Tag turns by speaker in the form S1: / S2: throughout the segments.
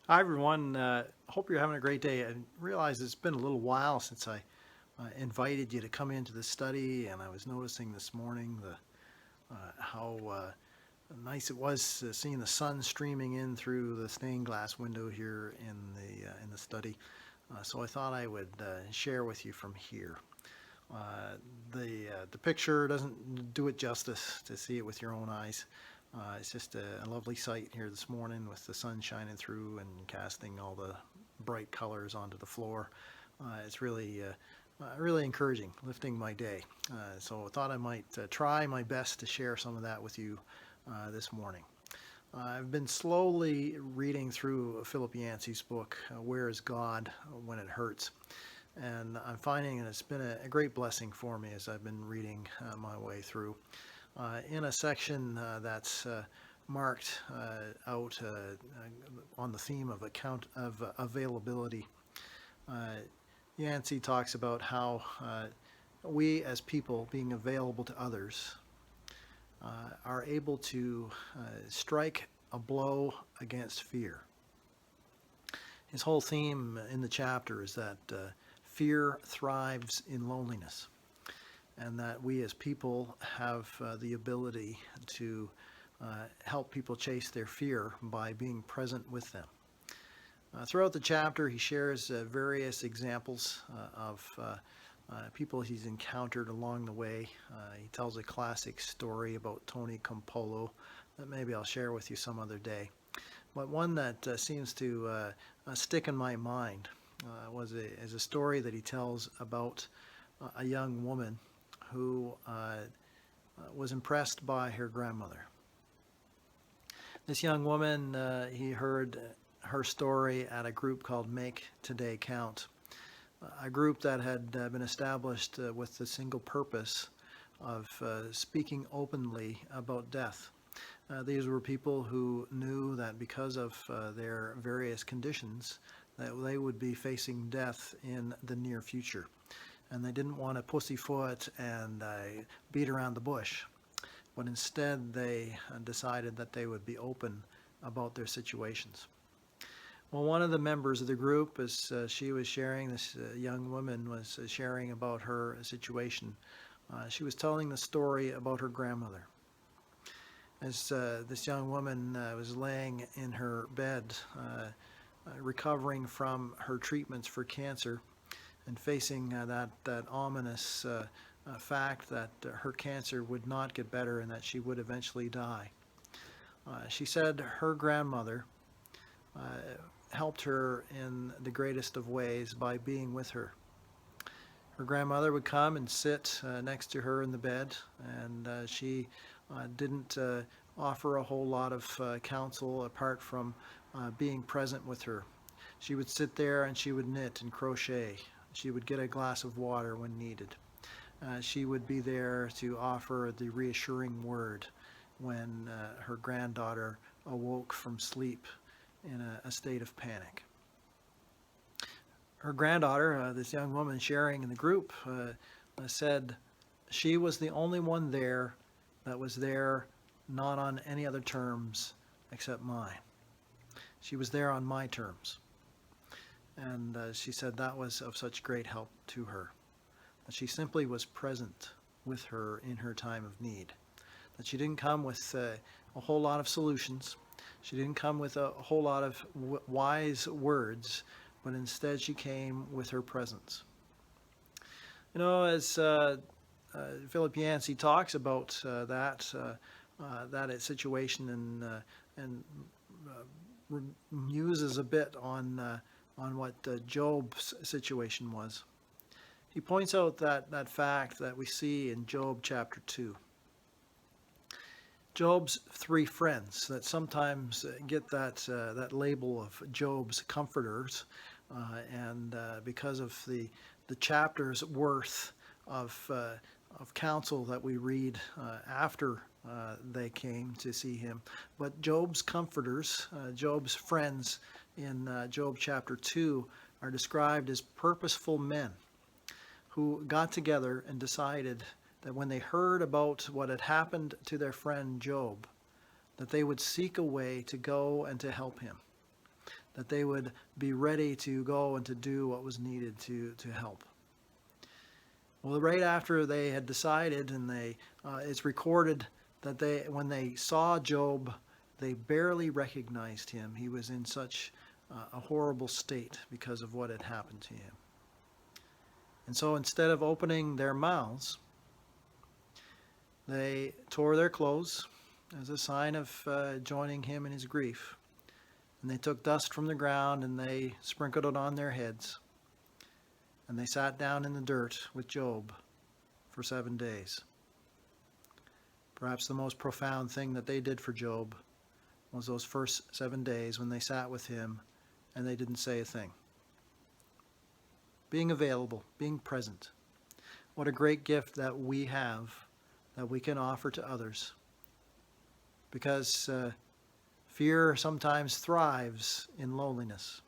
S1: Hi, everyone. Hope you're having a great day. I realize it's been a little while since I invited you to come into the study, and I was noticing this morning how nice it was seeing the sun streaming in through the stained glass window here in the study. So I thought I would share with you from here. Uh, the picture doesn't do it justice to see it with your own eyes. It's just a lovely sight here this morning with the sun shining through and casting all the bright colors onto the floor. It's really encouraging, lifting my day. So I thought I might try my best to share some of that with you this morning. I've been slowly reading through Philip Yancey's book, Where is God When It Hurts? And I'm finding that it's been a great blessing for me as I've been reading my way through. In a section that's marked out on the theme of account of availability, uh, Yancey talks about how we as people being available to others are able to strike a blow against fear. His whole theme in the chapter is that fear thrives in loneliness, and that we as people have the ability to help people chase their fear by being present with them. Throughout the chapter, he shares various examples of people he's encountered along the way. He tells a classic story about Tony Campolo that maybe I'll share with you some other day. But one that seems to stick in my mind is a story that he tells about a young woman who was impressed by her grandmother. This young woman, he heard her story at a group called Make Today Count, a group that had been established with the single purpose of speaking openly about death. These were people who knew that because of their various conditions, that they would be facing death in the near future. And they didn't want to pussyfoot and beat around the bush, but instead they decided that they would be open about their situations. Well, one of the members of the group, as she was sharing, this young woman was sharing about her situation. She was telling the story about her grandmother. As this young woman was laying in her bed, recovering from her treatments for cancer, and facing that ominous fact that her cancer would not get better and that she would eventually die. She said her grandmother uh, helped her in the greatest of ways by being with her. Her grandmother would come and sit next to her in the bed, and she didn't offer a whole lot of counsel apart from being present with her. She would sit there and she would knit and crochet. She would get a glass of water when needed. She would be there to offer the reassuring word when her granddaughter awoke from sleep in a state of panic. Her granddaughter, this young woman sharing in the group, said she was the only one there that was there not on any other terms except mine. She was there on my terms. And she said that was of such great help to her. That she simply was present with her in her time of need. That she didn't come with a whole lot of solutions. She didn't come with a whole lot of wise words, but instead she came with her presence. You know, as Philip Yancey talks about that situation and muses a bit on what Job's situation was. He points out that fact that we see in Job chapter 2. Job's three friends that sometimes get that label of Job's comforters, and because of the chapter's worth of counsel that we read after they came to see him. But Job's comforters, Job's friends in Job chapter 2 are described as purposeful men who got together and decided that when they heard about what had happened to their friend Job, that they would seek a way to go and to help him. that they would be ready to go and to do what was needed to help. Well, right after they had decided, and it's recorded that when they saw Job, they barely recognized him. He was in such a horrible state because of what had happened to him. And so instead of opening their mouths, they tore their clothes as a sign of joining him in his grief. And they took dust from the ground and they sprinkled it on their heads. And they sat down in the dirt with Job for 7 days. Perhaps the most profound thing that they did for Job was those first 7 days when they sat with him and they didn't say a thing. Being available, being present. What a great gift that we have that we can offer to others. Because fear sometimes thrives in loneliness.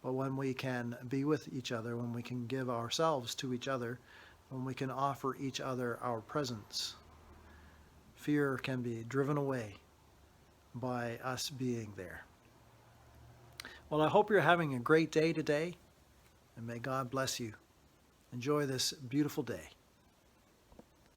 S1: But when we can be with each other, when we can give ourselves to each other, when we can offer each other our presence, fear can be driven away by us being there. Well, I hope you're having a great day today, and may God bless you. Enjoy this beautiful day.